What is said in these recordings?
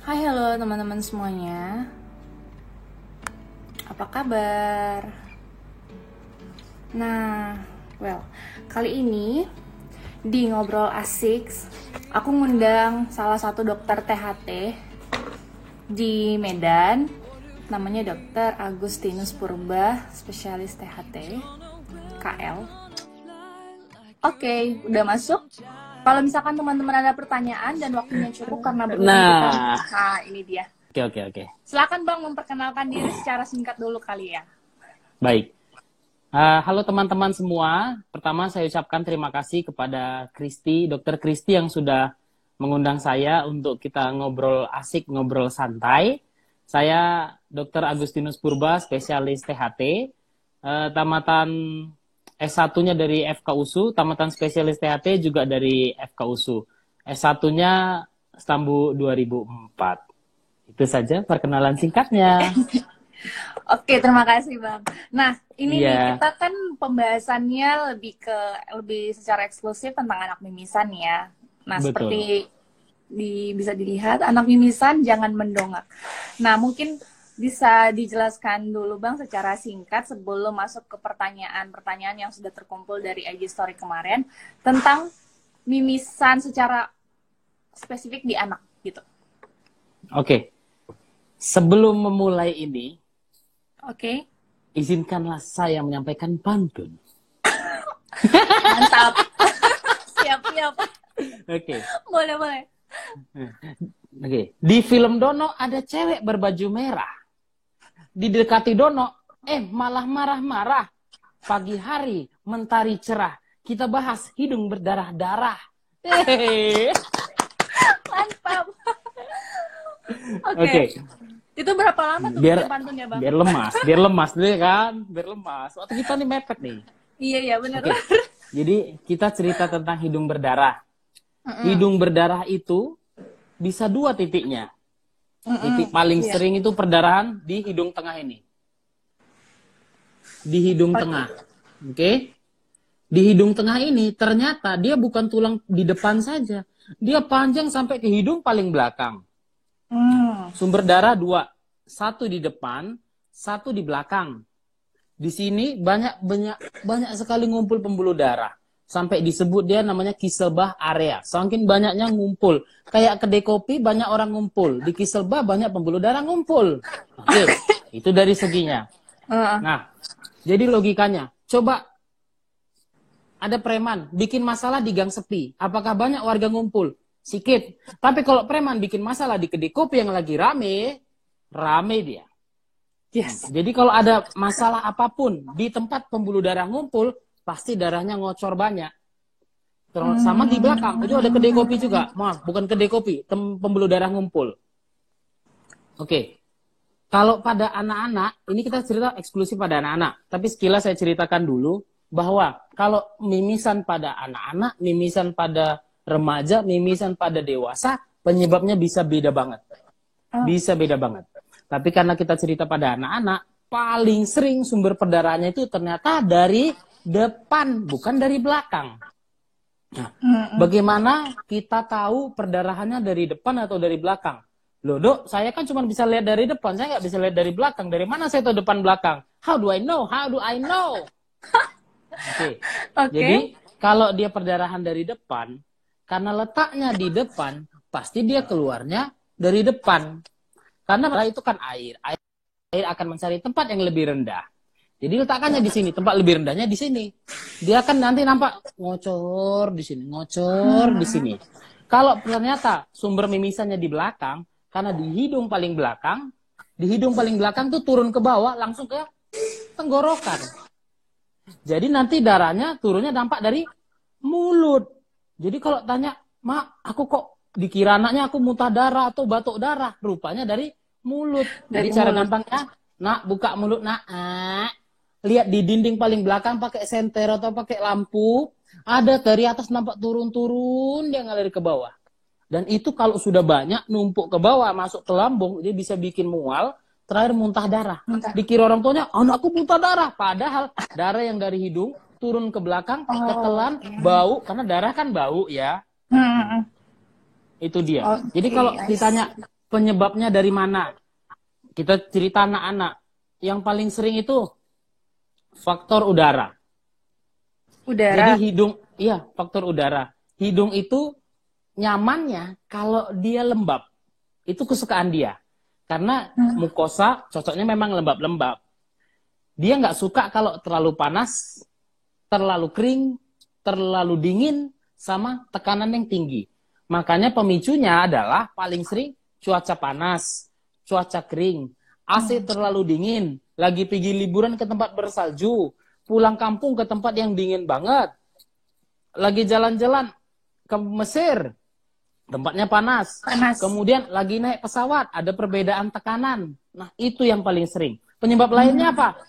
Hai, halo teman-teman semuanya. Apa kabar? Nah, kali ini di Ngobrol Asik, aku ngundang salah satu dokter THT di Medan. Namanya Dokter Agustinus Purba, spesialis THT, KL. Oke, udah masuk? Kalau misalkan teman-teman ada pertanyaan dan waktunya cukup karena berhubung ini dia. Oke. Silakan Bang memperkenalkan diri secara singkat dulu kali ya. Baik. Halo teman-teman semua. Pertama saya ucapkan terima kasih kepada Dokter Kristi yang sudah mengundang saya untuk kita ngobrol asik, ngobrol santai. Saya Dokter Agustinus Purba, spesialis THT. Tamatan S1-nya dari FKUSU, tamatan spesialis THT juga dari FKUSU. S1-nya Stambu 2004. Itu saja perkenalan singkatnya. Oke, terima kasih Bang. Nah, ini nih kita kan pembahasannya lebih secara eksklusif tentang anak mimisan ya. Nah, Betul. Seperti bisa dilihat, anak mimisan jangan mendongak. Nah, mungkin bisa dijelaskan dulu Bang secara singkat sebelum masuk ke pertanyaan-pertanyaan yang sudah terkumpul dari IG Story kemarin tentang mimisan secara spesifik di anak gitu. Oke. Sebelum memulai ini, izinkanlah saya menyampaikan pantun. Mantap. Siap. Oke. Boleh. Oke. Di film Dono ada cewek berbaju merah. Didekati Dono, malah marah-marah. Pagi hari, mentari cerah. Kita bahas hidung berdarah-darah. Mantap. Oke. Itu berapa lama tuh bikin pantunnya, Bang? Biar lemas dulu kan, biar lemas. Waktu kita nih mepet nih. Iya benar. Jadi kita cerita tentang hidung berdarah. Hidung berdarah itu bisa 2 titiknya. Titik paling sering itu perdarahan di hidung tengah ini. Di hidung tengah. Oke? Di hidung tengah ini ternyata dia bukan tulang di depan saja. Dia panjang sampai ke hidung paling belakang. Sumber darah 2. 1 di depan, 1 di belakang. Di sini banyak sekali ngumpul pembuluh darah. Sampai disebut dia namanya Kieselbach area. Saking banyaknya ngumpul. Kayak kedai kopi banyak orang ngumpul. Di Kieselbach banyak pembuluh darah ngumpul. Oke, itu dari seginya. Nah, jadi logikanya. Coba ada preman bikin masalah di gang sepi. Apakah banyak warga ngumpul? Sikit. Tapi kalau preman bikin masalah di kedai kopi yang lagi rame dia. Yes. Jadi kalau ada masalah apapun di tempat pembuluh darah ngumpul, pasti darahnya ngocor banyak. Sama di belakang, itu ada kedai kopi juga. Maaf, bukan kedai kopi, pembuluh darah ngumpul. Oke. Kalau pada anak-anak, ini kita cerita eksklusif pada anak-anak. Tapi sekilas saya ceritakan dulu bahwa kalau mimisan pada anak-anak, mimisan pada remaja, mimisan pada dewasa, penyebabnya bisa beda banget. Bisa beda banget. Tapi karena kita cerita pada anak-anak, paling sering sumber perdarahannya itu ternyata dari depan, bukan dari belakang. Nah, bagaimana kita tahu perdarahannya dari depan atau dari belakang? Loh, Dok, saya kan cuma bisa lihat dari depan, saya nggak bisa lihat dari belakang. Dari mana saya tahu depan belakang? How do I know? Oke. Jadi, kalau dia perdarahan dari depan, karena letaknya di depan, pasti dia keluarnya dari depan. Karena itu kan air akan mencari tempat yang lebih rendah. Jadi letakkannya di sini, tempat lebih rendahnya di sini. Dia akan nanti nampak ngocor di sini, ngocor di sini. Kalau ternyata sumber mimisannya di belakang, karena di hidung paling belakang tuh turun ke bawah langsung ke tenggorokan. Jadi nanti darahnya turunnya dampak dari mulut. Jadi kalau tanya, "Mak, aku kok dikira anaknya aku muntah darah atau batuk darah?" Rupanya dari mulut. Jadi cara gampangnya, "Nak, buka mulut, Nak. Lihat di dinding paling belakang pakai senter atau pakai lampu. Ada dari atas nampak turun-turun, dia ngalir ke bawah. Dan itu kalau sudah banyak, numpuk ke bawah, masuk ke lambung, dia bisa bikin mual, terakhir muntah darah. Dikira orang tuanya, anakku muntah darah. Padahal darah yang dari hidung turun ke belakang, ketelan, bau. Karena darah kan bau ya. Itu dia. Jadi kalau ditanya, penyebabnya dari mana? Kita cerita anak-anak. Yang paling sering itu faktor udara. Udara. Jadi faktor udara. Hidung itu nyamannya kalau dia lembab. Itu kesukaan dia. Karena mukosa cocoknya memang lembab-lembab. Dia nggak suka kalau terlalu panas, terlalu kering, terlalu dingin, sama tekanan yang tinggi. Makanya pemicunya adalah paling sering cuaca panas, cuaca kering, AC terlalu dingin, lagi pergi liburan ke tempat bersalju, pulang kampung ke tempat yang dingin banget, lagi jalan-jalan ke Mesir, tempatnya panas. Kemudian lagi naik pesawat, ada perbedaan tekanan. Nah, itu yang paling sering. Penyebab lainnya apa?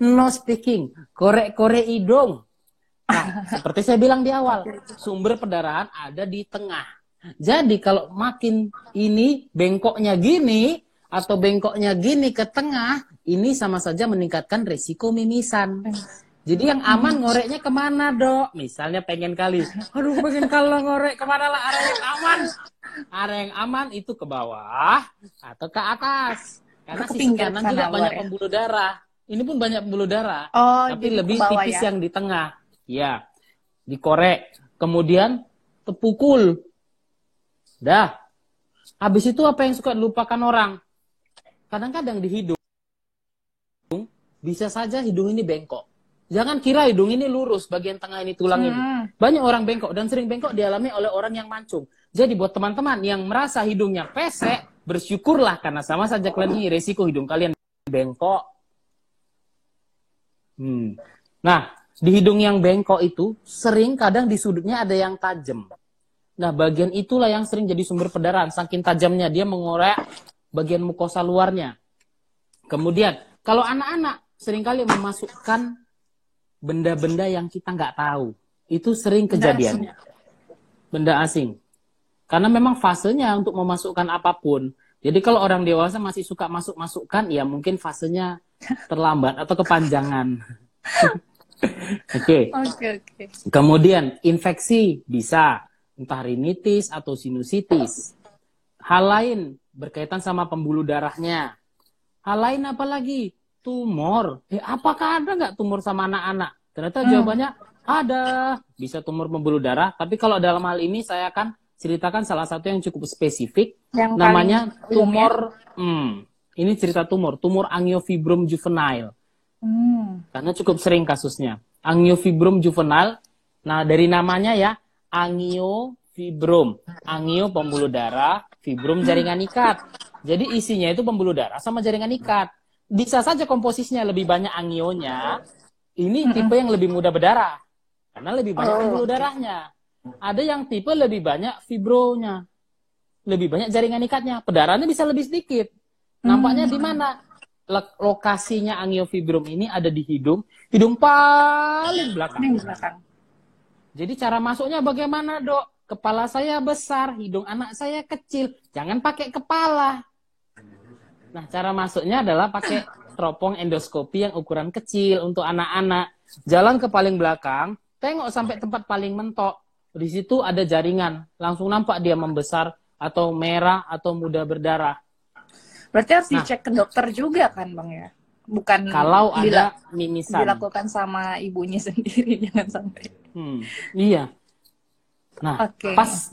No speaking, korek-korek hidung. Nah, seperti saya bilang di awal, sumber perdarahan ada di tengah. Jadi kalau makin ini bengkoknya gini, atau bengkoknya gini ke tengah, ini sama saja meningkatkan resiko mimisan. Jadi yang aman ngoreknya kemana, Dok? Misalnya pengen kali, pengen kalau ngorek kemana lah, arah yang aman. Arah yang aman itu ke bawah atau ke atas. Karena sisi kanan juga banyak pembuluh darah. Ini pun banyak pembuluh darah, tapi lebih tipis yang di tengah. Ya, dikorek. Kemudian terpukul. Dah. Habis itu apa yang suka dilupakan orang? Kadang-kadang di hidung, bisa saja hidung ini bengkok. Jangan kira hidung ini lurus, bagian tengah ini tulang ini. Banyak orang bengkok, dan sering bengkok dialami oleh orang yang mancung. Jadi buat teman-teman yang merasa hidungnya pesek, bersyukurlah karena sama saja kalian ini resiko hidung kalian bengkok. Nah, di hidung yang bengkok itu, sering kadang di sudutnya ada yang tajam. Nah, bagian itulah yang sering jadi sumber perdarahan. Saking tajamnya, dia mengorek bagian mukosa luarnya. Kemudian, kalau anak-anak seringkali memasukkan benda-benda yang kita nggak tahu. Itu sering kejadiannya. Benda asing. Karena memang fasenya untuk memasukkan apapun. Jadi kalau orang dewasa masih suka masuk-masukkan, ya mungkin fasenya terlambat atau kepanjangan. Oke. Kemudian, infeksi bisa. Entah rinitis atau sinusitis. Hal lain berkaitan sama pembuluh darahnya. Hal lain apa lagi? Tumor. Apakah ada nggak tumor sama anak-anak? Ternyata jawabannya ada. Bisa tumor pembuluh darah. Tapi kalau dalam hal ini saya akan ceritakan salah satu yang cukup spesifik. Yang namanya tumor. Ini cerita tumor. Tumor angiofibrom juvenile. Karena cukup sering kasusnya. Angiofibrom juvenile. Nah, dari namanya ya. Angiofibrom. Angio pembuluh darah. Fibrom jaringan ikat. Jadi isinya itu pembuluh darah sama jaringan ikat. Bisa saja komposisinya lebih banyak angionya. Ini tipe yang lebih mudah berdarah. Karena lebih banyak pembuluh darahnya. Ada yang tipe lebih banyak fibronya. Lebih banyak jaringan ikatnya. Perdarahannya bisa lebih sedikit. Nampaknya di mana? Lokasinya angiofibrom ini ada di hidung. Hidung paling belakang. Jadi cara masuknya bagaimana, Dok? Kepala saya besar, hidung anak saya kecil. Jangan pakai kepala. Nah, cara masuknya adalah pakai teropong endoskopi yang ukuran kecil untuk anak-anak. Jalan ke paling belakang, tengok sampai tempat paling mentok. Di situ ada jaringan. Langsung nampak dia membesar atau merah atau mudah berdarah. Berarti harus dicek ke dokter juga kan, Bang ya? Bukan kalau ada mimisan. Dilakukan sama ibunya sendiri, jangan sampai. Iya. Nah, pas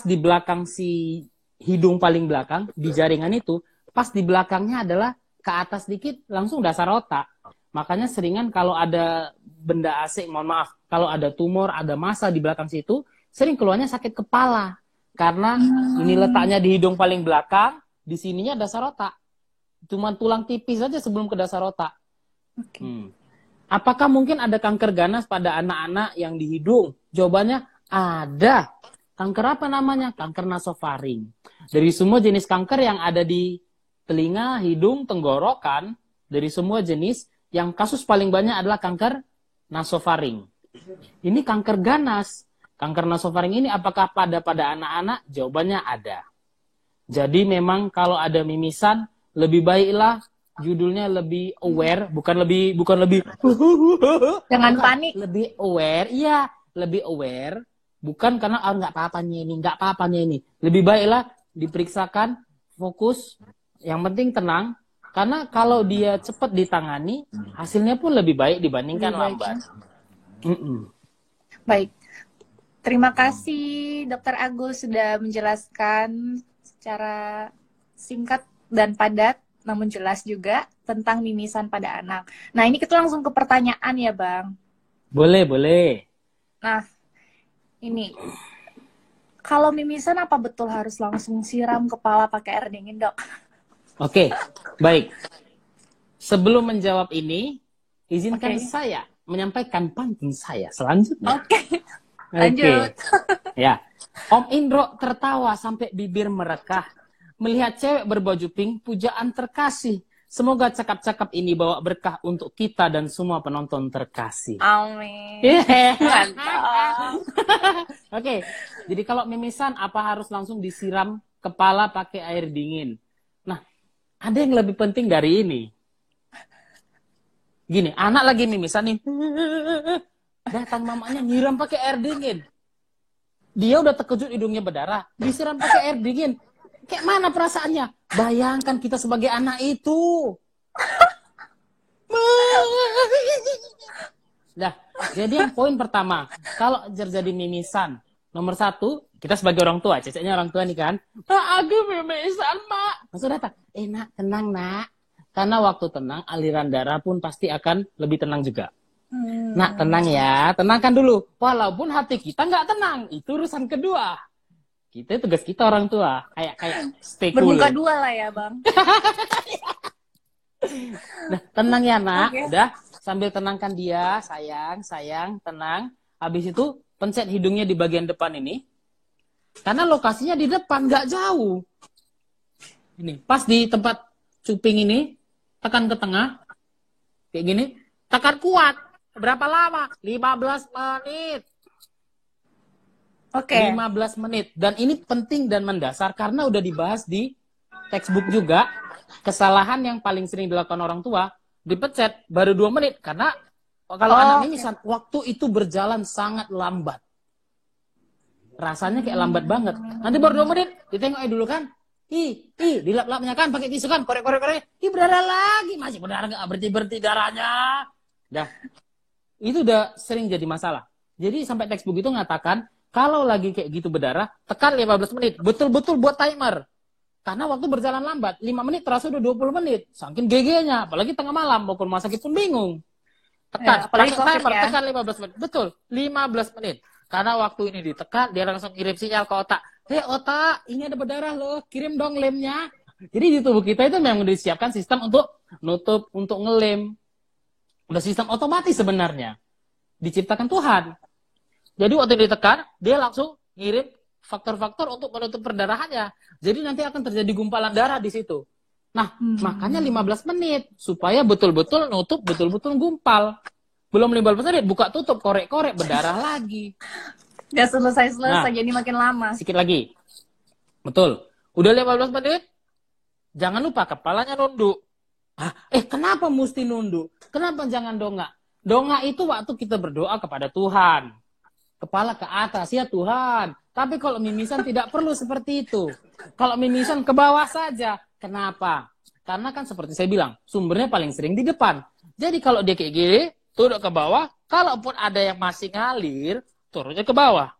di belakang si hidung paling belakang, di jaringan itu, pas di belakangnya adalah ke atas dikit, langsung dasar otak. Makanya seringan kalau ada benda asing, mohon maaf, kalau ada tumor, ada massa di belakang situ, sering keluarnya sakit kepala. Karena ini letaknya di hidung paling belakang, di sininya dasar otak. Cuman tulang tipis saja sebelum ke dasar otak. Apakah mungkin ada kanker ganas pada anak-anak yang di hidung? Jawabannya, ada. Kanker apa namanya? Kanker nasofaring. Dari semua jenis kanker yang ada di telinga, hidung, tenggorokan, dari semua jenis, yang kasus paling banyak adalah kanker nasofaring. Ini kanker ganas. Kanker nasofaring ini apakah pada anak-anak? Jawabannya ada. Jadi memang kalau ada mimisan, lebih baiklah judulnya lebih aware, bukan lebih jangan panik. Lebih aware, iya, lebih aware. Bukan karena nggak apa-apanya ini. Lebih baiklah diperiksakan, fokus, yang penting tenang. Karena kalau dia cepat ditangani, hasilnya pun lebih baik dibandingkan Lebih baik, lambat. Baik. Terima kasih Dokter Agus sudah menjelaskan secara singkat dan padat, namun jelas juga tentang mimisan pada anak. Nah, ini kita langsung ke pertanyaan ya, Bang. Boleh. Nah, ini. Kalau mimisan apa betul harus langsung siram kepala pakai air dingin, Dok? Oke, baik. Sebelum menjawab ini, izinkan saya menyampaikan pantun saya selanjutnya. Oke. Lanjut. Ya. Om Indro tertawa sampai bibir merekah. Melihat cewek berbaju pink, pujaan terkasih. Semoga cakap-cakap ini bawa berkah untuk kita dan semua penonton terkasih. Amin. Mantap. Oke, jadi kalau mimisan apa harus langsung disiram kepala pakai air dingin? Nah, ada yang lebih penting dari ini. Gini, anak lagi mimisan nih. Datang mamanya nyiram pakai air dingin. Dia udah terkejut hidungnya berdarah, disiram pakai air dingin. Kayak mana perasaannya? Bayangkan kita sebagai anak itu. Nah, jadi yang poin pertama, kalau terjadi mimisan, nomor satu, kita sebagai orang tua, ceceknya orang tua nih kan, aku mimisan, Mak. Langsung datang, nak, tenang, nak. Karena waktu tenang, aliran darah pun pasti akan lebih tenang juga. Nak, tenang ya, tenangkan dulu. Walaupun hati kita nggak tenang, itu urusan kedua. Tugas kita orang tua, kayak stay cool. Bermuka dua lah ya, Bang. Nah, tenang ya, Nak. Udah, sambil tenangkan dia, sayang, tenang. Habis itu, pencet hidungnya di bagian depan ini. Karena lokasinya di depan, nggak jauh. Ini, pas di tempat cuping ini, tekan ke tengah. Kayak gini, tekan kuat. Berapa lama? 15 menit. Oke. 15 menit. Dan ini penting dan mendasar karena udah dibahas di textbook juga. Kesalahan yang paling sering dilakukan orang tua, dipencet baru 2 menit. Karena kalau anak mimisan, waktu itu berjalan sangat lambat. Rasanya kayak lambat banget. Nanti baru 2 menit, ditengok dulu kan. Dilap-lapnya kan, pakai tisu kan, korek. Berdarah lagi. Masih berdarah nggak berhenti darahnya. Dah. Itu udah sering jadi masalah. Jadi sampai textbook itu mengatakan, kalau lagi kayak gitu berdarah, tekan 15 menit. Betul-betul buat timer. Karena waktu berjalan lambat. 5 menit terasa udah 20 menit. Saking GG-nya. Apalagi tengah malam. Mau ke rumah sakit pun bingung. Tekan. Pakai timer. Ya. Tekan 15 menit. Betul. 15 menit. Karena waktu ini ditekan, dia langsung kirim sinyal ke otak. Otak, ini ada berdarah loh. Kirim dong lemnya. Jadi di tubuh kita itu memang disiapkan sistem untuk nutup, untuk ngelem. Udah sistem otomatis sebenarnya. Diciptakan Tuhan. Jadi waktu ditekan, dia langsung ngirim faktor-faktor untuk menutup perdarahannya. Jadi nanti akan terjadi gumpalan darah di situ. Nah, makanya 15 menit. Supaya betul-betul nutup, betul-betul gumpal. Belum 15 menit, buka tutup, korek-korek, berdarah lagi. Gak selesai-selesai, jadi makin lama. Sedikit lagi. Betul. Udah 15 menit, jangan lupa kepalanya nunduk. Kenapa mesti nunduk? Kenapa jangan dongak? Dongak itu waktu kita berdoa kepada Tuhan. Kepala ke atas, ya Tuhan. Tapi kalau mimisan tidak perlu seperti itu. Kalau mimisan ke bawah saja. Kenapa? Karena kan seperti saya bilang, sumbernya paling sering di depan. Jadi kalau dia kayak gini, turun ke bawah. Kalaupun ada yang masih ngalir, turunnya ke bawah.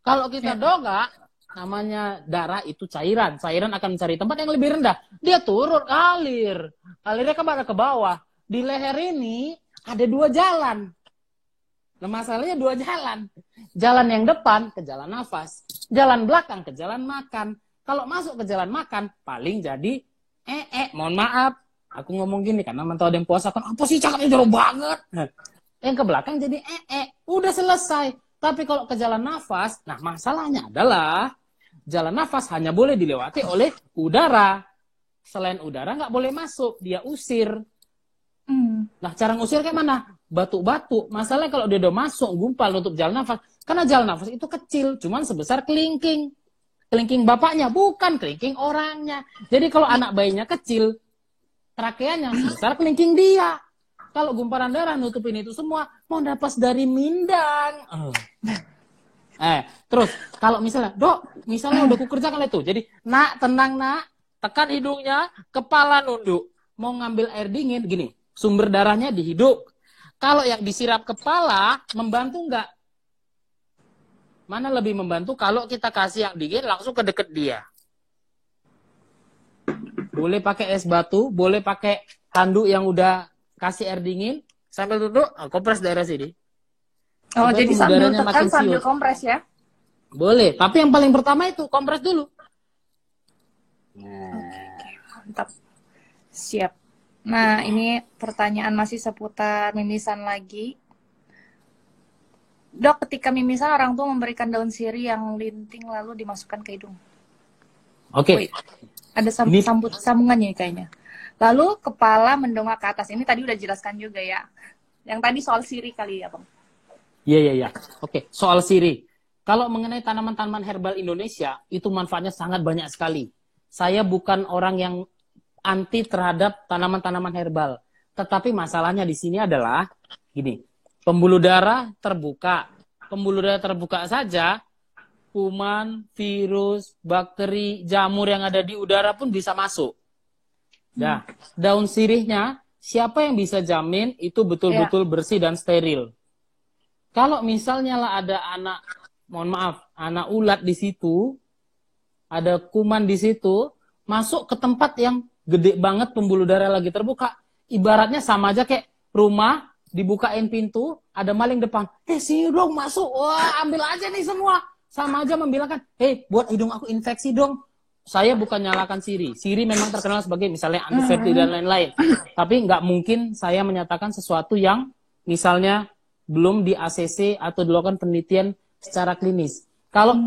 Kalau kita dongak, namanya darah itu cairan. Cairan akan mencari tempat yang lebih rendah. Dia turun, ngalir. Alirnya kemana? Ke bawah. Di leher ini ada 2 jalan. Nah, masalahnya 2 jalan. Jalan yang depan ke jalan nafas. Jalan belakang ke jalan makan. Kalau masuk ke jalan makan, paling jadi mohon maaf. Aku ngomong gini karena mantau ada yang puasa kan. Apa sih cakapnya jorok banget. Yang ke belakang jadi udah selesai. Tapi kalau ke jalan nafas, nah masalahnya adalah jalan nafas hanya boleh dilewati oleh udara. Selain udara nggak boleh masuk, dia usir. Nah, cara ngusir kayak mana? Batuk-batuk. Masalahnya kalau dia udah masuk, gumpal, nutup jalan nafas. Karena jalan nafas itu kecil, cuman sebesar kelingking. Kelingking bapaknya, bukan kelingking orangnya. Jadi kalau anak bayinya kecil, trakeanya sebesar kelingking dia. Kalau gumpalan darah nutupin itu semua, mau napas dari mindang. Terus kalau misalnya, Dok, misalnya udah kukerjakan itu. Jadi, nak, tenang, nak. Tekan hidungnya, kepala nunduk. Mau ngambil air dingin, gini. Sumber darahnya di hidung. Kalau yang disiram kepala, membantu nggak? Mana lebih membantu kalau kita kasih yang dingin langsung ke deket dia. Boleh pakai es batu, boleh pakai handuk yang udah kasih air dingin. Sambil duduk, kompres daerah sini. Oh, Supaya jadi sambil pembudarannya tekan makin sambil siut. kompres ya? Boleh, tapi yang paling pertama itu kompres dulu. Oke, mantap. Siap. Nah, ini pertanyaan masih seputar mimisan lagi. Dok, ketika mimisan orang tua memberikan daun sirih yang linting lalu dimasukkan ke hidung. Oke. Wait, ada sambungannya kayaknya. Lalu kepala mendongak ke atas. Ini tadi udah jelaskan juga ya. Yang tadi soal sirih kali ya, Bang. Iya. Oke, soal sirih. Kalau mengenai tanaman-tanaman herbal Indonesia, itu manfaatnya sangat banyak sekali. Saya bukan orang yang anti terhadap tanaman-tanaman herbal. Tetapi masalahnya di sini adalah, gini, pembuluh darah terbuka. Pembuluh darah terbuka saja, kuman, virus, bakteri, jamur yang ada di udara pun bisa masuk. Nah, daun sirihnya, siapa yang bisa jamin itu betul-betul bersih dan steril? Kalau misalnya lah ada anak, mohon maaf, anak ulat di situ, ada kuman di situ, masuk ke tempat yang gede banget pembuluh darah lagi terbuka, ibaratnya sama aja kayak rumah, dibukain pintu, ada maling depan, sini dong masuk, wah ambil aja nih semua. Sama aja membilangkan, buat hidung aku infeksi dong. Saya bukan nyalakan Siri. Siri memang terkenal sebagai misalnya antiseptik dan lain-lain. Tapi nggak mungkin saya menyatakan sesuatu yang misalnya belum di ACC atau dilakukan penelitian secara klinis.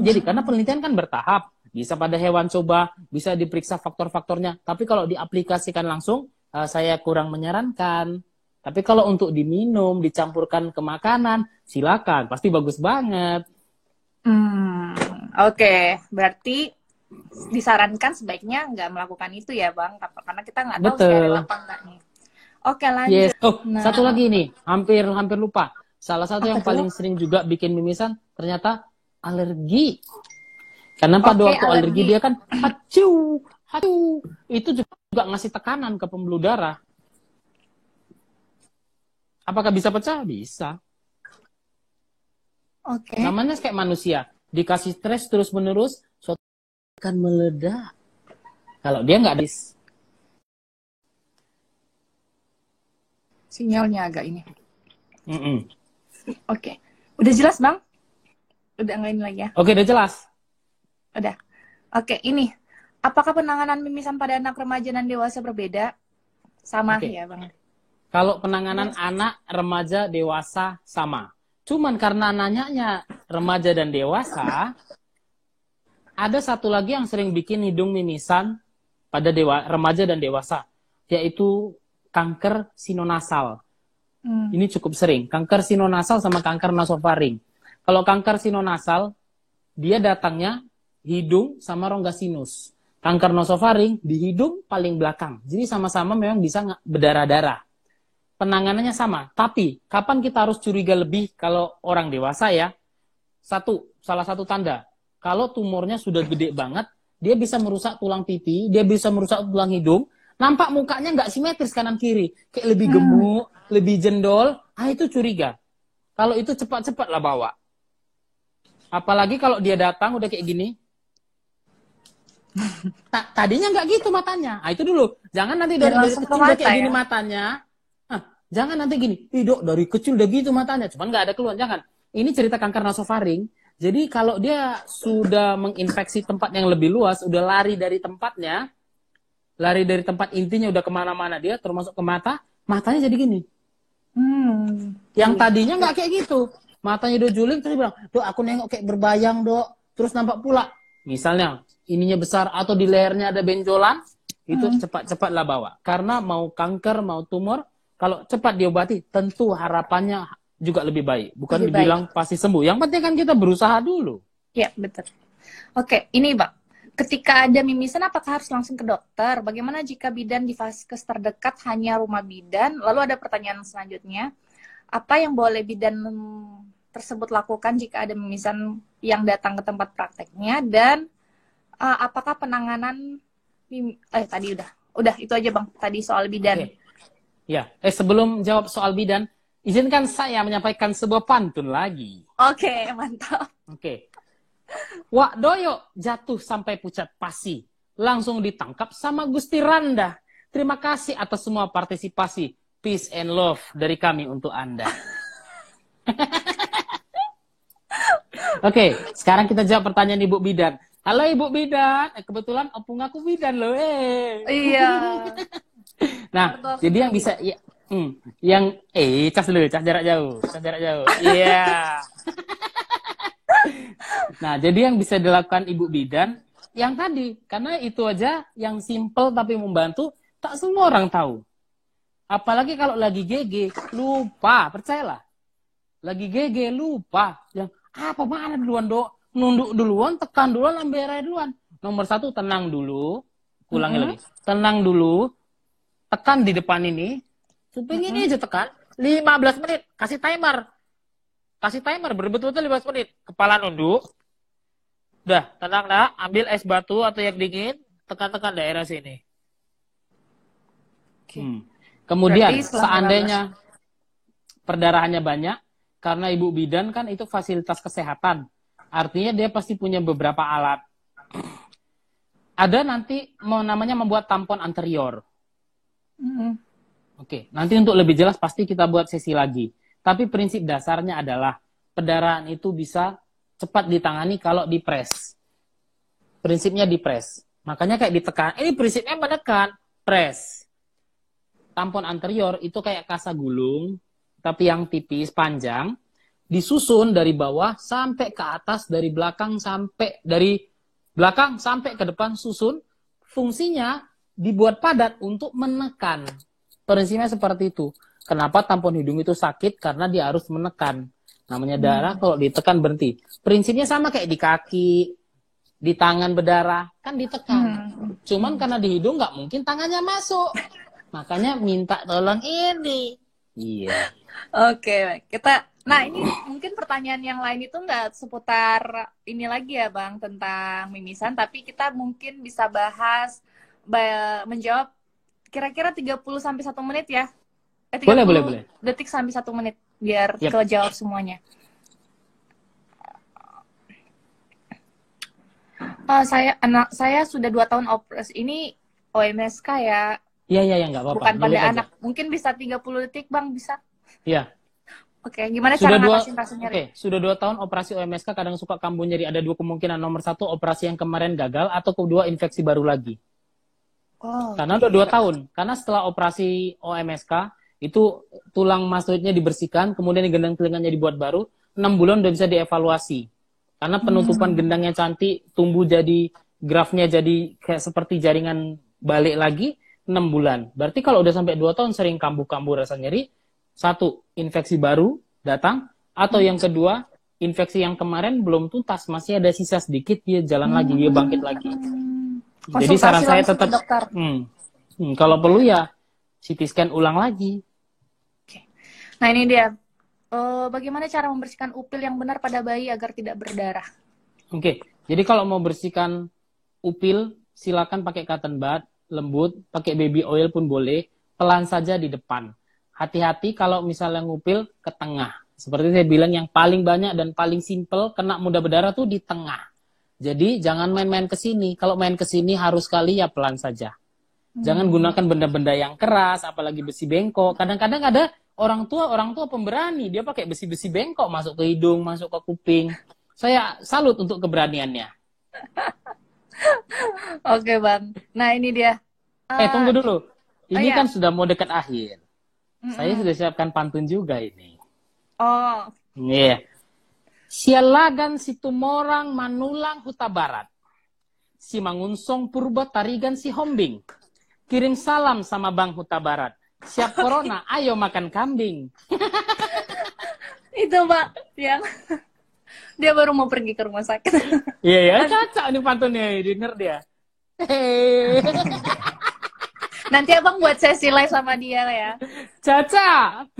Jadi karena penelitian kan bertahap, bisa pada hewan coba, bisa diperiksa faktor-faktornya. Tapi kalau diaplikasikan langsung, saya kurang menyarankan. Tapi kalau untuk diminum, dicampurkan ke makanan, silakan, pasti bagus banget. Oke. Berarti disarankan sebaiknya nggak melakukan itu ya, Bang, karena kita nggak tahu steril apa enggak nih. Oke, lanjut. Yes. Satu lagi nih, hampir lupa. Salah satu yang paling sering juga bikin mimisan ternyata alergi. Karena pada waktu alergi dia kan hacu. Itu juga ngasih tekanan ke pembuluh darah. Apakah bisa pecah? Bisa. Oke. Namanya kayak manusia. Dikasih stres terus-menerus, suatu akan meledak. Kalau dia nggak ada. Sinyalnya agak ini. Oke. Udah jelas, Bang? Udah nggak ini lagi ya? Oke, udah jelas. Udah. Oke, ini. Apakah penanganan mimisan pada anak remaja dan dewasa berbeda? Sama ya, Bang? Kalau penanganan anak, remaja, dewasa, sama. Cuman karena nanyanya remaja dan dewasa, ada satu lagi yang sering bikin hidung mimisan pada remaja dan dewasa, yaitu kanker sinonasal. Ini cukup sering. Kanker sinonasal sama kanker nasofaring. Kalau kanker sinonasal, dia datangnya hidung sama rongga sinus. Kanker nasofaring di hidung paling belakang. Jadi sama-sama memang bisa berdarah-darah. Penanganannya sama. Tapi, kapan kita harus curiga lebih kalau orang dewasa ya? Salah satu tanda. Kalau tumornya sudah gede banget, dia bisa merusak tulang pipi, dia bisa merusak tulang hidung, nampak mukanya nggak simetris kanan-kiri. Kayak lebih gemuk, lebih jendol, itu curiga. Kalau itu cepat-cepat lah bawa. Apalagi kalau dia datang udah kayak gini. Tadinya nggak gitu matanya. Itu dulu. Jangan nanti dari kecil udah kayak gini matanya. Jangan nanti gini. Dok, dari kecil udah gitu matanya. Cuman nggak ada keluhan. Jangan. Ini cerita kanker nasofaring. Jadi kalau dia sudah menginfeksi tempat yang lebih luas, udah lari dari tempatnya, lari dari tempat intinya udah kemana-mana dia, termasuk ke mata, matanya jadi gini. Yang tadinya nggak kayak gitu. Matanya udah juling, terus bilang, Dok, aku nengok kayak berbayang, Dok. Terus nampak pula, misalnya, ininya besar atau di lehernya ada benjolan, itu cepat-cepatlah bawa. Karena mau kanker, mau tumor, kalau cepat diobati, tentu harapannya juga lebih baik. Bukan dibilang pasti sembuh. Yang penting kan kita berusaha dulu. Iya, betul. Oke, ini Bang. Ketika ada mimisan, apakah harus langsung ke dokter? Bagaimana jika bidan di vaskes terdekat hanya rumah bidan? Lalu ada pertanyaan selanjutnya. Apa yang boleh bidan tersebut lakukan jika ada mimisan yang datang ke tempat prakteknya, dan apakah penanganan tadi udah itu aja Bang tadi soal bidan. Oke. Ya, sebelum jawab soal bidan, izinkan saya menyampaikan sebuah pantun lagi. Oke, mantap. Oke. Wak doyo jatuh sampai pucat pasi, langsung ditangkap sama Gusti Randa. Terima kasih atas semua partisipasi. Peace and love dari kami untuk Anda. Oke, sekarang kita jawab pertanyaan Ibu Bidan. Halo Ibu Bidan, kebetulan opung aku bidan loh. Iya. Nah, jadi yang bisa yang cas dulu, cas jarak jauh. Iya. Nah, jadi yang bisa dilakukan Ibu Bidan yang tadi, karena itu aja yang simple tapi membantu, tak semua orang tahu. Apalagi kalau lagi GG, lupa, percayalah. Lagi GG, lupa. Yang apa mana duluan, Dok? Nunduk duluan, tekan duluan, ambil air duluan. Nomor 1, tenang dulu. Ulangi lagi. Tenang dulu. Tekan di depan ini. Supaya ini aja tekan. 15 menit. Kasih timer. Betul-betul 15 menit. Kepala nunduk. Udah, tenang dah. Ambil es batu atau yang dingin. Tekan-tekan daerah sini. Kemudian, seandainya perdarahannya banyak, karena Ibu Bidan kan itu fasilitas kesehatan. Artinya dia pasti punya beberapa alat. Ada nanti namanya membuat tampon anterior. Oke, nanti untuk lebih jelas pasti kita buat sesi lagi. Tapi prinsip dasarnya adalah perdarahan itu bisa cepat ditangani kalau dipres. Prinsipnya dipres. Makanya kayak ditekan. Ini prinsipnya menekan, press. Tampon anterior itu kayak kasa gulung, tapi yang tipis, panjang. Disusun dari bawah sampai ke atas, dari belakang sampai ke depan susun. Fungsinya dibuat padat untuk menekan. Prinsipnya seperti itu. Kenapa tampon hidung itu sakit? Karena dia harus menekan. Namanya darah, kalau ditekan berhenti. Prinsipnya sama kayak di kaki, di tangan berdarah, kan ditekan. Cuman karena di hidung nggak mungkin tangannya masuk. Makanya minta tolong ini. Iya. Oke, nah ini mungkin pertanyaan yang lain itu nggak seputar ini lagi ya Bang, tentang mimisan, tapi kita mungkin bisa bahas, menjawab kira-kira 30-1 menit ya. 30 Boleh. detik sampai 1 menit, biar kejawab semuanya. Saya sudah 2 tahun operasi, ini OMSK ya. Iya, nggak apa-apa. Bukan pada anak. Mungkin bisa 30 detik, Bang, bisa? Iya. Oke, gimana cara ngatasin rasa nyeri? Oke, sudah 2 tahun operasi OMSK, kadang suka kambuh nyeri. Ada 2 kemungkinan. Nomor 1, operasi yang kemarin gagal, atau kedua, infeksi baru lagi. Karena udah 2 tahun. Karena setelah operasi OMSK, itu tulang mastoidnya dibersihkan, kemudian gendang telinganya dibuat baru, 6 bulan udah bisa dievaluasi. Karena penutupan gendangnya cantik, tumbuh jadi, grafnya jadi kayak seperti jaringan balik lagi, 6 bulan. Berarti kalau udah sampai 2 tahun sering kambuh-kambuh rasa nyeri, 1, infeksi baru datang, atau yang kedua, infeksi yang kemarin belum tuntas, masih ada sisa sedikit, dia jalan lagi, dia bangkit lagi. Jadi saran saya tetap, kalau perlu ya CT scan ulang lagi. Nah ini dia, bagaimana cara membersihkan upil yang benar pada bayi agar tidak berdarah? Oke, jadi kalau mau bersihkan upil, silakan pakai cotton bud, lembut, pakai baby oil pun boleh, pelan saja di depan. Hati-hati kalau misalnya ngupil ke tengah. Seperti saya bilang, yang paling banyak dan paling simple kena mudah berdarah tuh di tengah. Jadi jangan main-main ke sini. Kalau main ke sini harus kali ya pelan saja. Jangan gunakan benda-benda yang keras, apalagi besi bengkok. Kadang-kadang ada orang tua pemberani, dia pakai besi-besi bengkok masuk ke hidung, masuk ke kuping. Saya salut untuk keberaniannya. Oke Bang. Nah ini dia. Tunggu dulu. Ini kan sudah mau dekat akhir. Saya sudah siapkan pantun juga ini. Iya. Sialagan si tumorang manulang huta barat. Si mangunsong purba tarigan si hombing. Kirim salam sama Bang Huta Barat. Siap corona, ayo makan kambing. Itu Pak, yang dia baru mau pergi ke rumah sakit. Iya, cocok nih pantunnya, denger dia. Nanti Abang buat sesi live sama dia ya. Cocok.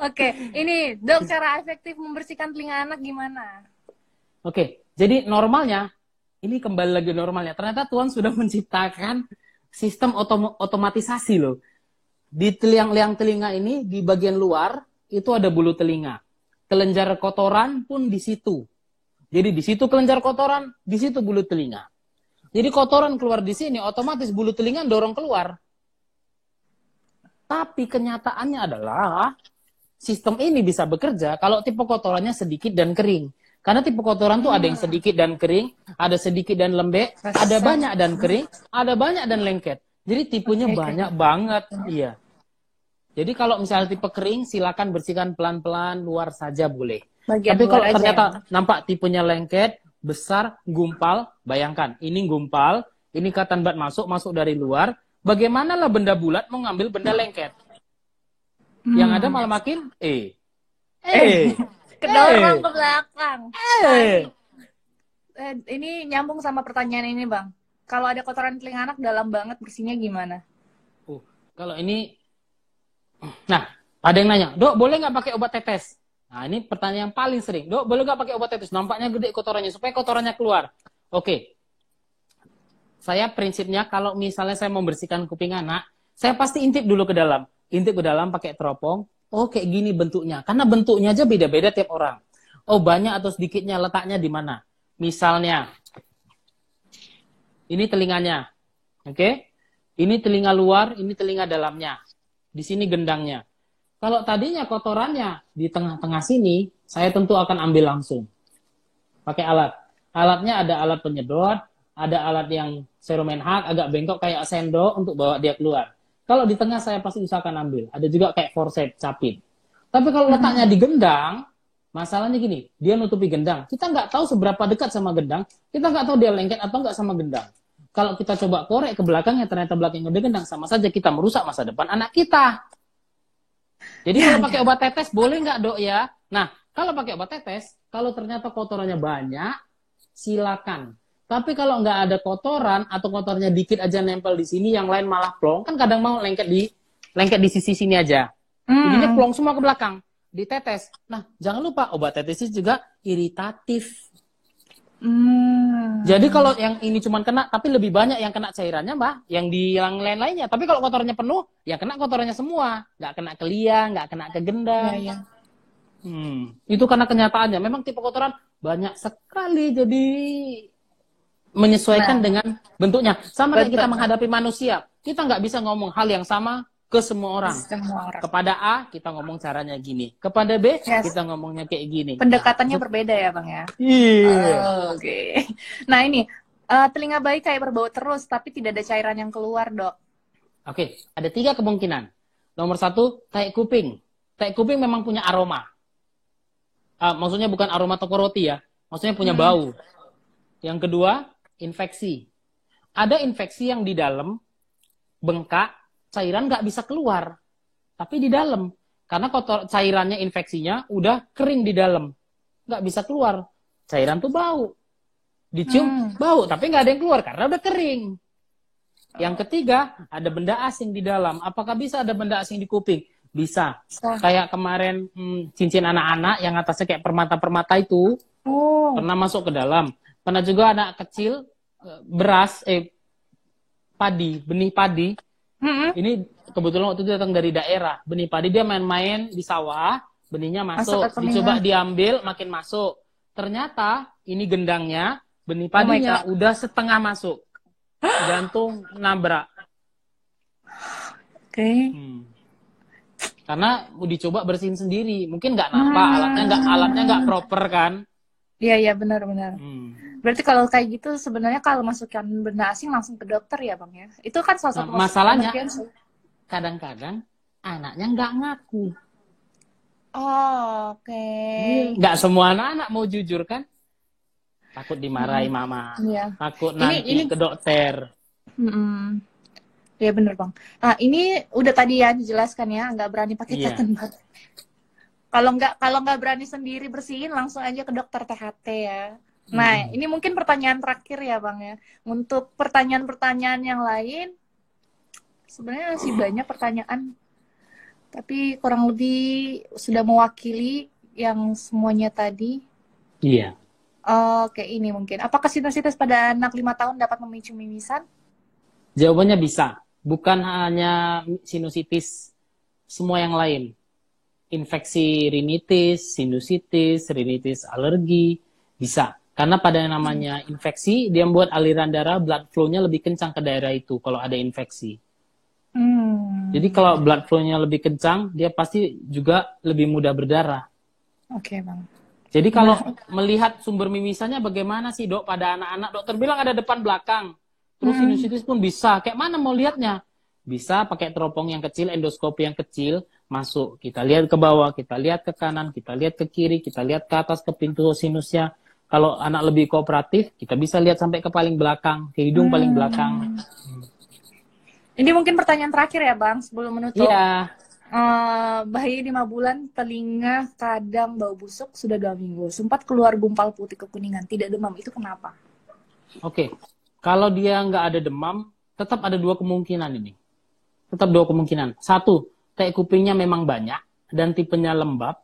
Oke, ini dok, cara efektif membersihkan telinga anak gimana? Oke, jadi normalnya, ini kembali lagi normalnya. Ternyata Tuhan sudah menciptakan sistem otomatisasi loh. Di liang telinga ini, di bagian luar, itu ada bulu telinga. Kelenjar kotoran pun di situ. Jadi di situ kelenjar kotoran, di situ bulu telinga. Jadi kotoran keluar di sini, otomatis bulu telinga dorong keluar. Tapi kenyataannya adalah sistem ini bisa bekerja kalau tipe kotorannya sedikit dan kering. Karena tipe kotoran tuh ada yang sedikit dan kering, ada sedikit dan lembek, ada banyak dan kering, ada banyak dan lengket. Jadi tipenya banyak banget. Iya. Jadi kalau misalnya tipe kering, silakan bersihkan pelan-pelan, luar saja boleh. Tapi kalau ternyata nampak tipenya lengket, besar, gumpal, bayangkan, ini gumpal, ini cotton bud masuk dari luar, bagaimana lah benda bulat mau ngambil benda lengket? Yang ada malah makin kedorong ke belakang. Ini nyambung sama pertanyaan ini bang. Kalau ada kotoran telinga anak dalam banget, bersihnya gimana? Kalau ini, nah ada yang nanya, dok boleh nggak pakai obat tetes? Nah, ini pertanyaan yang paling sering. Dok, boleh nggak pakai obat tetes? Nampaknya gede kotorannya, supaya kotorannya keluar. Oke. Saya prinsipnya, kalau misalnya saya membersihkan kuping anak, saya pasti intip dulu ke dalam. Intip ke dalam pakai teropong. Oh, kayak gini bentuknya. Karena bentuknya aja beda-beda tiap orang. Oh, banyak atau sedikitnya, letaknya di mana? Misalnya, ini telinganya. Oke? Ini telinga luar, ini telinga dalamnya. Di sini gendangnya. Kalau tadinya kotorannya di tengah-tengah sini, saya tentu akan ambil langsung. Pakai alat. Alatnya ada alat penyedot, ada alat yang serumenhak, agak bengkok kayak sendok untuk bawa dia keluar. Kalau di tengah saya pasti usahakan ambil. Ada juga kayak forceps, capit. Tapi kalau letaknya di gendang, masalahnya gini, dia nutupi gendang. Kita nggak tahu seberapa dekat sama gendang, kita nggak tahu dia lengket atau nggak sama gendang. Kalau kita coba korek ke belakangnya, ternyata belakangnya udah gendang, sama saja kita merusak masa depan anak kita. Jadi kalau pakai obat tetes boleh nggak dok ya? Nah, kalau pakai obat tetes, kalau ternyata kotorannya banyak, silakan. Tapi kalau nggak ada kotoran atau kotornya dikit aja nempel di sini, yang lain malah plong, kan kadang mau lengket di sisi sini aja. Jadinya plong semua ke belakang, ditetes. Nah, jangan lupa obat tetes juga iritatif. Jadi kalau yang ini cuma kena, tapi lebih banyak yang kena cairannya, Mbak, yang di yang lain-lainnya. Tapi kalau kotorannya penuh, ya kena kotorannya semua. Nggak kena ke liang, nggak kena ke gendang. Ya. Itu karena kenyataannya. Memang tipe kotoran banyak sekali, jadi menyesuaikan dengan bentuknya. Sama kayak kita menghadapi manusia. Kita nggak bisa ngomong hal yang sama ke semua orang. Kepada A, kita ngomong caranya gini. Kepada B, kita ngomongnya kayak gini. Pendekatannya berbeda ya, Bang ya? Iya. Oke. Nah, ini telinga bayi kayak berbau terus, tapi tidak ada cairan yang keluar, dok. Oke, ada 3 kemungkinan. Nomor 1, taik kuping. Taik kuping memang punya aroma. Maksudnya bukan aroma toko roti ya. Maksudnya punya bau. Yang kedua, infeksi. Ada infeksi yang di dalam, bengkak, cairan nggak bisa keluar, tapi di dalam, karena cairannya infeksinya udah kering di dalam, nggak bisa keluar, cairan tuh bau, dicium bau, tapi nggak ada yang keluar karena udah kering. Yang ketiga, ada benda asing di dalam. Apakah bisa ada benda asing di kuping? Bisa. Kayak kemarin cincin anak-anak yang atasnya kayak permata-permata itu, pernah masuk ke dalam. Pernah juga anak kecil beras, benih padi. Ini kebetulan waktu itu datang dari daerah. Benih padi dia main-main di sawah, benihnya masuk. Dicoba diambil, makin masuk. Ternyata ini gendangnya, benih padinya udah setengah masuk. Jantung nabrak. Oke. Karena dicoba bersihin sendiri. Mungkin nggak nampak, alatnya nggak proper kan. Iya, benar-benar. Berarti kalau kayak gitu sebenarnya kalau masukkan benda asing langsung ke dokter ya Bang ya? Itu kan salah satu masalahnya, kadang-kadang anaknya nggak ngaku. Oh, oke. Nggak semua anak-anak mau jujur kan? Takut dimarahi mama. Takut nanti ke dokter. Iya benar Bang. Nah ini udah tadi ya dijelaskan ya, nggak berani pakai cotton bud. Kalau nggak berani sendiri bersihin, langsung aja ke dokter THT ya. Nah, ini mungkin pertanyaan terakhir ya, Bang ya. Untuk pertanyaan-pertanyaan yang lain, sebenarnya masih banyak pertanyaan. Tapi kurang lebih sudah mewakili yang semuanya tadi. Iya. Oke, ini mungkin. Apakah sinusitis pada anak 5 tahun dapat memicu mimisan? Jawabannya bisa. Bukan hanya sinusitis, semua yang lain. Infeksi rinitis, sinusitis, rinitis alergi, bisa. Karena pada yang namanya infeksi, dia membuat aliran darah, blood flow-nya lebih kencang ke daerah itu kalau ada infeksi. Jadi kalau blood flow-nya lebih kencang, dia pasti juga lebih mudah berdarah. Oke, Bang. Jadi kalau melihat sumber mimisannya bagaimana sih, Dok, pada anak-anak, dokter bilang ada depan belakang. Terus sinusitis pun bisa. Kayak mana mau lihatnya? Bisa pakai teropong yang kecil, endoskopi yang kecil, masuk. Kita lihat ke bawah, kita lihat ke kanan, kita lihat ke kiri, kita lihat ke atas, ke pintu sinusnya. Kalau anak lebih kooperatif, kita bisa lihat sampai ke paling belakang, ke hidung paling belakang. Ini mungkin pertanyaan terakhir ya, Bang, sebelum menutup. Iya. Bayi 5 bulan, telinga kadang bau busuk sudah 2 minggu. Sempat keluar gumpal putih kekuningan, tidak demam. Itu kenapa? Oke. Kalau dia nggak ada demam, tetap ada 2 kemungkinan ini. Tetap 2 kemungkinan. 1, tai kupingnya memang banyak dan tipenya lembab.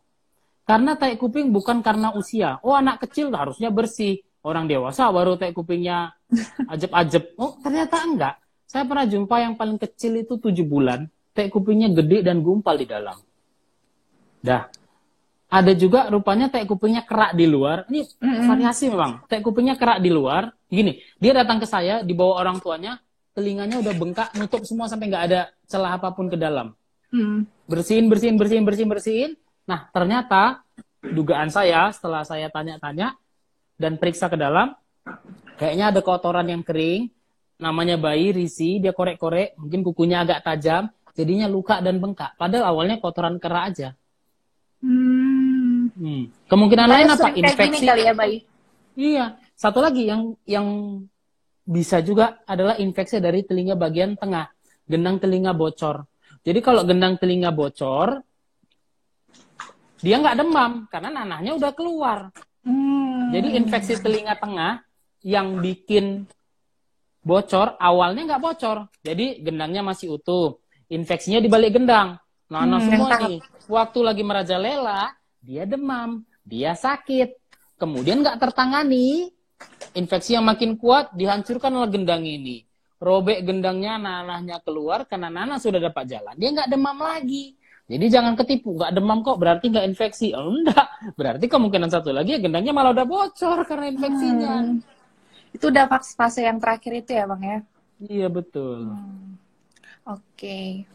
Karena tai kuping bukan karena usia. Oh, anak kecil harusnya bersih. Orang dewasa baru tai kupingnya ajeb-ajeb. Oh, ternyata enggak. Saya pernah jumpa yang paling kecil itu 7 bulan. Tai kupingnya gede dan gumpal di dalam. Dah. Ada juga rupanya tai kupingnya kerak di luar. Ini variasi memang. Tai kupingnya kerak di luar. Gini, dia datang ke saya, dibawa orang tuanya, telinganya udah bengkak, nutup semua sampai nggak ada celah apapun ke dalam. Bersihin. Nah, ternyata dugaan saya setelah saya tanya-tanya dan periksa ke dalam, kayaknya ada kotoran yang kering, namanya bayi, risi, dia korek-korek, mungkin kukunya agak tajam, jadinya luka dan bengkak. Padahal awalnya kotoran kerak aja. Kemungkinan lain apa? Infeksi. Kali ya, bayi. Iya. Satu lagi yang bisa juga adalah infeksi dari telinga bagian tengah, gendang telinga bocor. Jadi kalau gendang telinga bocor, dia nggak demam karena nanahnya udah keluar. Jadi infeksi telinga tengah yang bikin bocor awalnya nggak bocor, jadi gendangnya masih utuh. Infeksinya di balik gendang. Nanah semua nih. Waktu lagi merajalela, dia demam, dia sakit, kemudian nggak tertangani. Infeksi yang makin kuat dihancurkan oleh gendang ini. Robek gendangnya, nanahnya keluar karena nanah sudah dapat jalan. Dia nggak demam lagi. Jadi jangan ketipu, nggak demam kok berarti nggak infeksi. Oh, enggak, berarti kemungkinan satu lagi ya gendangnya malah udah bocor karena infeksinya. Itu udah fase yang terakhir itu ya, Bang ya? Iya, betul. Oke.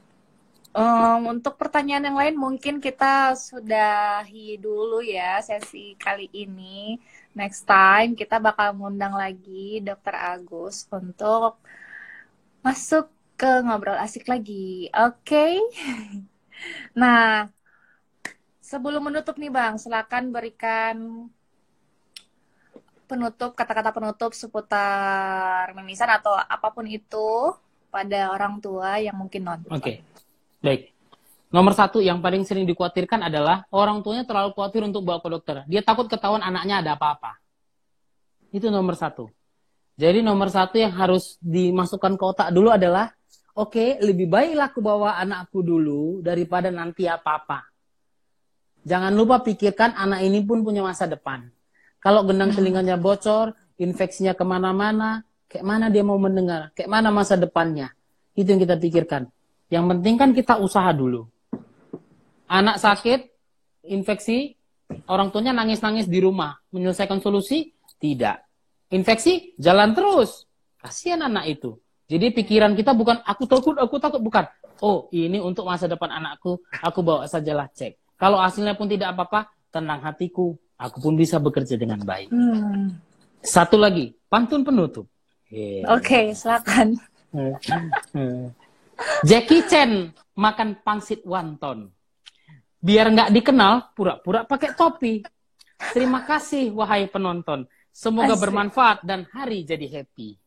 Untuk pertanyaan yang lain mungkin kita sudahi dulu ya sesi kali ini. Next time kita bakal ngundang lagi Dr. Agus untuk masuk ke ngobrol asik lagi. Oke? Nah, sebelum menutup nih Bang, silakan berikan penutup, kata-kata penutup seputar mimisan atau apapun itu pada orang tua yang mungkin nonton. Oke. Baik. Nomor 1 yang paling sering dikhawatirkan adalah orang tuanya terlalu khawatir untuk bawa ke dokter. Dia takut ketahuan anaknya ada apa-apa. Itu nomor 1. Jadi nomor 1 yang harus dimasukkan ke otak dulu adalah, oke, lebih baiklah aku bawa anakku dulu daripada nanti apa-apa. Jangan lupa pikirkan anak ini pun punya masa depan. Kalau gendang telinganya bocor, infeksinya kemana-mana, kayak mana dia mau mendengar, kayak mana masa depannya. Itu yang kita pikirkan. Yang penting kan kita usaha dulu. Anak sakit, infeksi, orang tuanya nangis-nangis di rumah. Menyelesaikan solusi? Tidak. Infeksi? Jalan terus. Kasihan anak itu. Jadi pikiran kita bukan, aku takut, bukan. Oh, ini untuk masa depan anakku, aku bawa sajalah cek. Kalau hasilnya pun tidak apa-apa, tenang hatiku, aku pun bisa bekerja dengan baik. Satu lagi, pantun penutup. Oke, silakan. Jackie Chan makan pangsit wonton. Biar nggak dikenal, pura-pura pakai topi. Terima kasih, wahai penonton. Semoga bermanfaat dan hari jadi happy.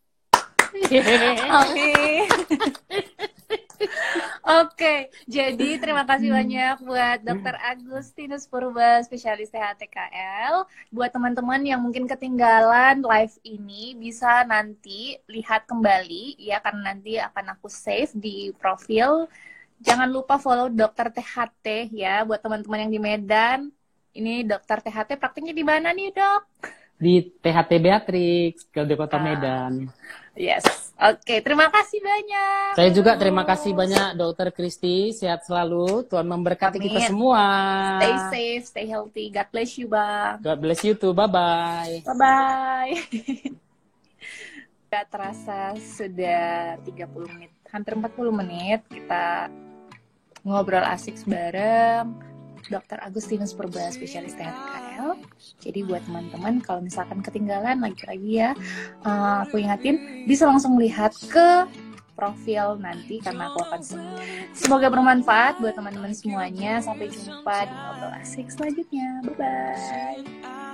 Oke, jadi terima kasih banyak buat Dr. Agustinus Purba, spesialis THTKL. Buat teman-teman yang mungkin ketinggalan live ini, bisa nanti lihat kembali ya, karena nanti akan aku save di profil Jangan lupa follow Dokter THT ya buat teman-teman yang di Medan. Ini Dokter THT praktiknya di mana nih, Dok? Di THT Beatrix, di Kota Medan. Yes. Oke, terima kasih banyak. Saya juga terima kasih banyak Dokter Kristi. Sehat selalu. Tuhan memberkati Amin. kita semua. Stay safe, stay healthy. God bless you, Bang. God bless you too. Bye-bye. Bye-bye. Gak terasa sudah 30 menit, hampir 40 menit kita ngobrol asik bareng Dr. Agustinus Purba, spesialis THTKL. Jadi buat teman-teman kalau misalkan ketinggalan lagi-lagi ya, aku ingatin bisa langsung lihat ke profil nanti karena aku akan semoga bermanfaat buat teman-teman semuanya. Sampai jumpa di ngobrol asik selanjutnya. Bye bye.